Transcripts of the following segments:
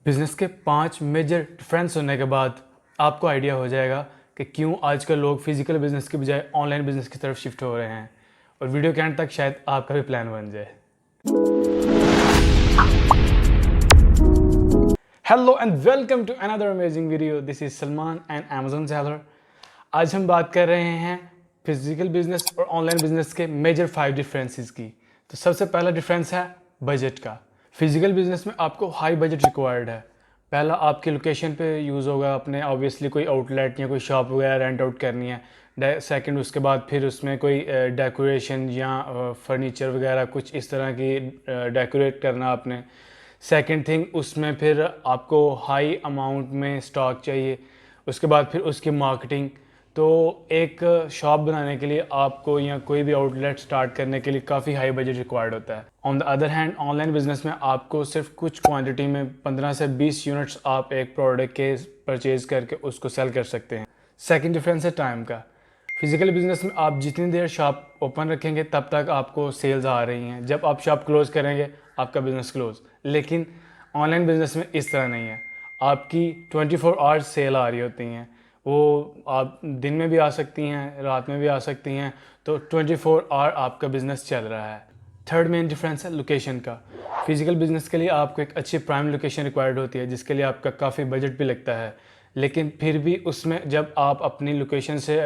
Business के 5 major difference होने के बाद आपको आइडिया हो जाएगा कि क्यों आजकल लोग फिजिकल बिजनेस के बजाय ऑनलाइन बिजनेस की तरफ शिफ्ट हो रहे हैं। और वीडियो के एंड तक शायद आपका भी प्लान बन जाए। Hello and welcome to another amazing video. This is Salman and Amazon seller. आज हम बात कर रहे हैं फिजिकल बिजनेस और ऑनलाइन बिजनेस के मेजर 5 डिफरेंसेस की। तो सबसे पहला डिफरेंस है बजट का। फिजिकल बिजनेस में आपको हाई बजट रिक्वायर्ड है। पहला आपकी लोकेशन पे यूज़ होगा, अपने ऑब्वियसली कोई आउटलेट या कोई शॉप वगैरह रेंट आउट करनी है। सेकंड उसके बाद फिर उसमें कोई डेकोरेशन या फर्नीचर वगैरह कुछ इस तरह की डेकोरेट करना आपने। सेकंड थिंग उसमें फिर आपको हाई अमाउंट में स्टॉक चाहिए। उसके बाद फिर उसकी मार्केटिंग। तो एक शॉप बनाने के लिए आपको या कोई भी आउटलेट स्टार्ट करने के लिए काफ़ी हाई बजट रिक्वायर्ड होता है। On the other hand online business में आपको सिर्फ कुछ क्वांटिटी में 15 से 20 यूनिट्स आप एक प्रोडक्ट के परचेज करके उसको सेल कर सकते हैं। सेकंड डिफरेंस है टाइम का। फिजिकल बिजनेस में आप जितनी देर शॉप ओपन रखेंगे तब तक आपको सेल्स आ रही हैं। जब आप शॉप क्लोज करेंगे आपका बिजनेस क्लोज। लेकिन ऑनलाइन बिजनेस में इस तरह नहीं है। आपकी 24 आवर्स सेल आ रही होती हैं। वो आप दिन में भी आ सकती हैं, रात में भी आ सकती हैं। तो 24 आवर आपका बिजनेस चल रहा है। थर्ड मेन डिफरेंस है लोकेशन का। फिजिकल बिजनेस के लिए आपको एक अच्छी प्राइम लोकेशन रिक्वायर्ड होती है, जिसके लिए आपका काफ़ी बजट भी लगता है। लेकिन फिर भी उसमें जब आप अपनी लोकेशन से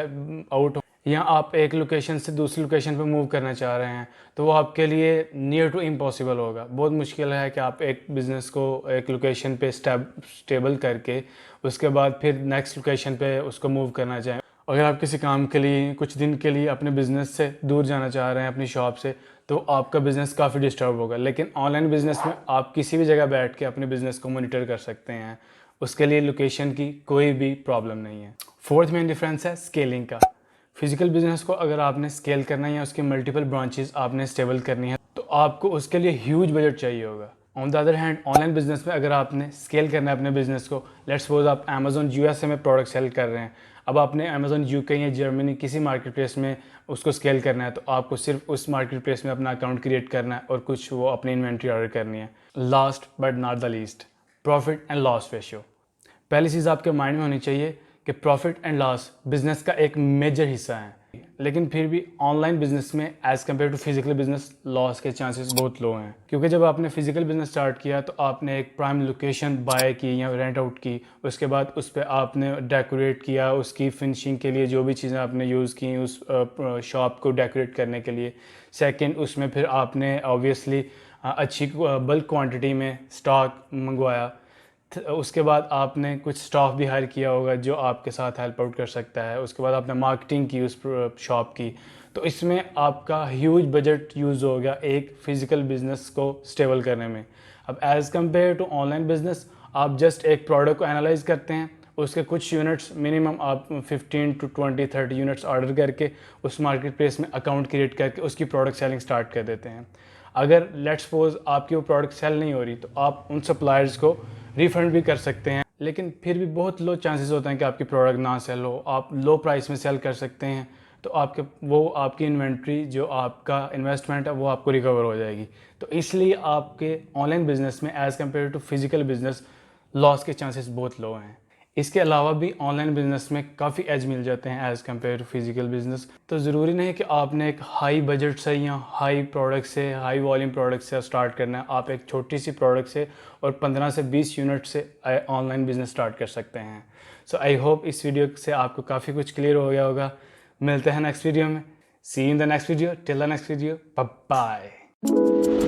आउट या आप एक लोकेशन से दूसरी लोकेशन पर मूव करना चाह रहे हैं तो वो आपके लिए नियर टू इम्पॉसिबल होगा। बहुत मुश्किल है कि आप एक बिज़नेस को एक लोकेशन पे स्टेबल करके उसके बाद फिर नेक्स्ट लोकेशन पे उसको मूव करना चाहें। अगर आप किसी काम के लिए कुछ दिन के लिए अपने बिज़नेस से दूर जाना चाह रहे हैं अपनी शॉप से, तो आपका बिज़नेस काफ़ी डिस्टर्ब होगा। लेकिन ऑनलाइन बिज़नेस में आप किसी भी जगह बैठ के अपने बिज़नेस को मॉनिटर कर सकते हैं। उसके लिए लोकेशन की कोई भी प्रॉब्लम नहीं है। फोर्थ मेन डिफरेंस है स्केलिंग का। फिजिकल बिजनेस को अगर आपने स्केल करना है या उसके मल्टीपल ब्रांचेस आपने स्टेबल करनी है तो आपको उसके लिए ह्यूज बजट चाहिए होगा। On the other hand online business में अगर आपने स्केल करना है अपने बिजनेस को, लेट्स सपोज आप अमेजोन यूएसए में प्रोडक्ट सेल कर रहे हैं, अब आपने अमेजोन यूके या जर्मनी किसी मार्केट प्लेस में उसको स्केल करना है, तो आपको सिर्फ उस मार्केट प्लेस में अपना अकाउंट क्रिएट करना है और कुछ वो अपनी इन्वेंट्री ऑर्डर करनी है। Last but not the least, profit and loss ratio. पहली चीज़ आपके माइंड में होनी चाहिए कि प्रॉफिट एंड लॉस बिजनेस का एक मेजर हिस्सा है। लेकिन फिर भी ऑनलाइन बिजनेस में as compare to physical business loss के चांसेस बहुत लो हैं। क्योंकि जब आपने फिजिकल बिजनेस स्टार्ट किया तो आपने एक प्राइम लोकेशन बाय की या रेंट आउट की। उसके बाद उस पर आपने डेकोरेट किया, उसकी फिनिशिंग के लिए जो भी चीज़ें आपने यूज़ की उस शॉप को डेकोरेट करने के लिए। सेकेंड उसमें फिर आपने ऑब्वियसली अच्छी बल्क क्वान्टिटी में स्टॉक मंगवाया। उसके बाद आपने कुछ स्टाफ भी हायर किया होगा जो आपके साथ हेल्प आउट कर सकता है। उसके बाद आपने मार्केटिंग की उस शॉप की। तो इसमें आपका ह्यूज बजट यूज़ हो गया एक फ़िज़िकल बिजनेस को स्टेबल करने में। अब as compare to online business आप जस्ट एक प्रोडक्ट को एनालाइज करते हैं, उसके कुछ यूनिट्स मिनिमम आप 15 to 20 30 यूनिट्स ऑर्डर करके उस मार्केट प्लेस में अकाउंट क्रिएट करके उसकी प्रोडक्ट सेलिंग स्टार्ट कर देते हैं। अगर लेट्स सपोज आपकी वो प्रोडक्ट सेल नहीं हो रही तो आप उन सप्लायर्स को रिफ़ंड भी कर सकते हैं। लेकिन फिर भी बहुत लो चांसेस होते हैं कि आपकी प्रोडक्ट ना सेल हो। आप लो प्राइस में सेल कर सकते हैं तो आपकी इन्वेंट्री जो आपका इन्वेस्टमेंट है वो आपको रिकवर हो जाएगी। तो इसलिए आपके ऑनलाइन बिजनेस में as compare to physical business loss के चांसेस बहुत लो हैं। इसके अलावा भी ऑनलाइन बिजनेस में काफ़ी एज मिल जाते हैं as compare to physical business. तो ज़रूरी नहीं कि आपने एक हाई बजट से या हाई प्रोडक्ट से, हाई वॉल्यूम प्रोडक्ट से स्टार्ट करना है। आप एक छोटी सी प्रोडक्ट से और 15 से 20 यूनिट से ऑनलाइन बिजनेस स्टार्ट कर सकते हैं। सो आई होप इस वीडियो से आपको काफ़ी कुछ क्लियर हो गया होगा। मिलते हैं नेक्स्ट वीडियो में। See in the next video. Till the next video, bye bye.